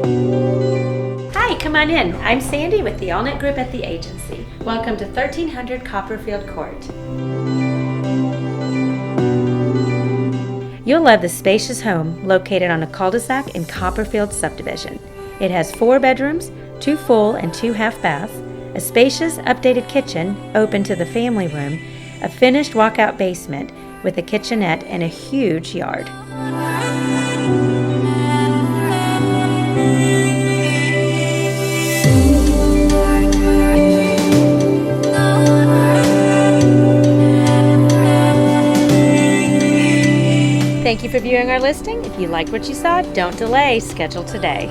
Hi, come on in. I'm Sandy with the All-Net Group at the agency. Welcome to 1300 Copperfield Court. You'll love the spacious home located on a cul-de-sac in Copperfield subdivision. It has 4 bedrooms, 2 full and 2 half baths, a spacious, updated kitchen open to the family room, a finished walkout basement with a kitchenette and a huge yard. Thank you for viewing our listing. If you liked what you saw, don't delay. Schedule today.